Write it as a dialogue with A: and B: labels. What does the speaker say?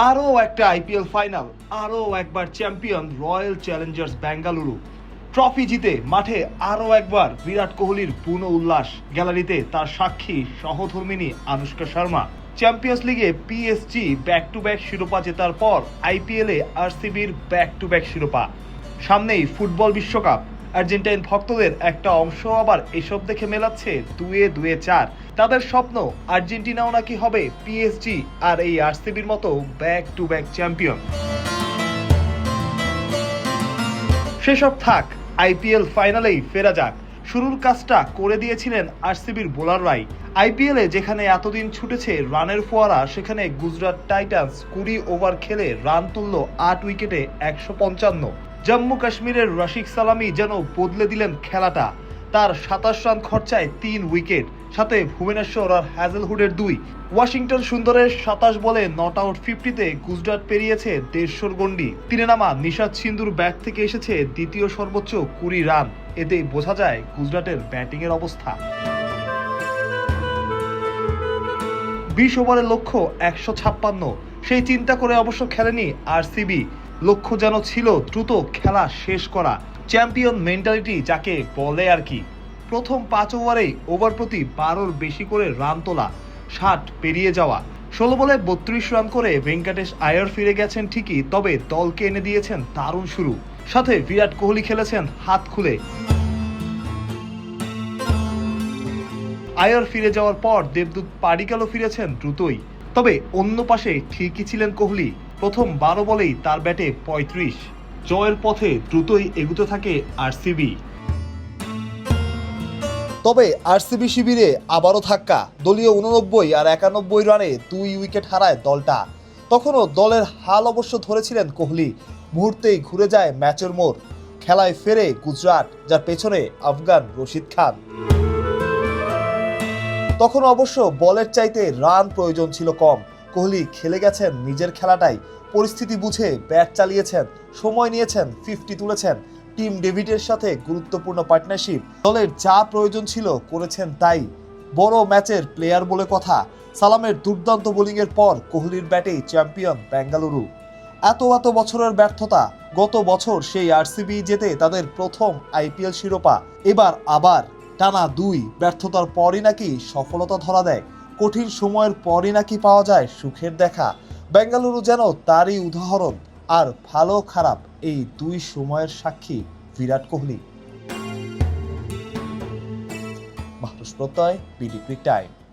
A: আরও একটা IPL final, আরও একবার champion royal Challengers Bengaluru. Trophy জিতে মাঠে আরও একবার বিরাট কোহলির পূর্ণ উল্লাস, গ্যালারিতে তার সাক্ষী সহধর্মিণী আনুশকা শর্মা। চ্যাম্পিয়ন্স লিগে পিএসজি ব্যাক টু ব্যাক শিরোপা জেতার পর আইপিএলে আরসিবির ব্যাক টু ব্যাক শিরোপা। সামনেই ফুটবল বিশ্বকাপ। আর্জেন্টাইন ভক্তদের একটা অংশ আবার এসব দেখে মেলাচ্ছে 2-4। তাদের স্বপ্ন আর্জেন্টিনাও নাকি হবে পিএসজি আর এই আরসিবির মতো ব্যাক টু ব্যাক চ্যাম্পিয়ন। সেসব থাক, আইপিএল ফাইনালেই ফেরা যাক। শুরুর কাজটা করে দিয়েছিলেন আরসিবির বোলাররাই। আইপিএলে যেখানে এতদিন ছুটেছে রানের ফোয়ারা, সেখানে গুজরাট টাইটান্স 20 ওভার খেলে রান তুলল 8 উইকেটে 155। জম্মু কাশ্মীরের রশিক সালামি যেন বদলে দিলেন খেলাটা। তার 27 রান খরচায় 3 উইকেট, সাথে ভুবনেশ্বর আর হ্যাজেলহুডের 2। ওয়াশিংটন সুন্দরের 27 বলে নট আউট 50-তে গুজরাট পেরিয়েছে 150 গন্ডি। তিনে নামা নিশাদ সিন্ধুর ব্যাট থেকে এসেছে দ্বিতীয় সর্বোচ্চ 20 রান। এতেই বোঝা যায় গুজরাটের ব্যাটিংয়ের অবস্থা। 20 ওভারের লক্ষ্য 156। সেই চিন্তা করে অবশ্য খেলেনি আরসিবি। লক্ষ্য যেন ছিল দ্রুত খেলা শেষ করা, চ্যাম্পিয়ন মেন্টালিটি যাকে বলে আর কি। প্রথম 5 ওভারেই ওভার প্রতি 12-র বেশি করে রান তোলা, 60 পেরিয়ে যাওয়া। 16 বলে 32 রান করে ভেঙ্কটেশ আয়ার ফিরে গেছেন ঠিকই, তবে দলকে এনে দিয়েছেন দারুণ শুরু। সাথে বিরাট কোহলি খেলেছেন হাত খুলে। আয়ার ফিরে যাওয়ার পর দেবদূত পাডিক্কালও ফিরেছেন দ্রুতই। তবে অন্য পাশে ঠিকই ছিলেন কোহলি। প্রথম 12 বলেই তার ব্যাটে 35। জয়ের পথে দ্রুতই এগুতে থাকে আরসিবি। তবে আরসিবি শিবিরে আবারও ধাক্কা। দলীয় 89 আর 91 রানে 2 উইকেট হারায় দলটা। তখনও দলের হাল অবশ্য ধরেছিলেন কোহলি। মুহূর্তেই ঘুরে যায় ম্যাচের মোড়। খেলায় ফেরে গুজরাট, যার পেছনে আফগান রশিদ খান। তখন অবশ্য বলের চাইতে রান প্রয়োজন ছিল কম। কোহলি খেলে গেছেন নিজের খেলাটাই। পরিস্থিতি বুঝে ব্যাট চালিয়েছেন, সময় নিয়েছেন, 50 তুলেছেন। টিম ডেভিডের সাথে গুরুত্বপূর্ণ পার্টনারশিপ। দলের যা প্রয়োজন ছিল করেছেন তাই। বড় ম্যাচের প্লেয়ার বলে কথা। সালামের দুর্দান্ত বোলিংয়ের পর কোহলির ব্যাটেই চ্যাম্পিয়ন বেঙ্গালুরু। এত বছরের ব্যর্থতা। গত বছর সেই আরসিবি জেতে তাদের প্রথম আইপিএল শিরোপা। এবার আবার টানা 2 ব্যর্থতার পরই নাকি সফলতা ধরা দেয়। কঠিন সময়ের পরই নাকি পাওয়া যায় সুখের দেখা। বেঙ্গালুরু যেন তারই উদাহরণ। আর ভালো খারাপ এই 2 সময়ের সাক্ষী বিরাট কোহলি। মাহরুষ প্রত্যয়, বিডি ক্রিক টাইম।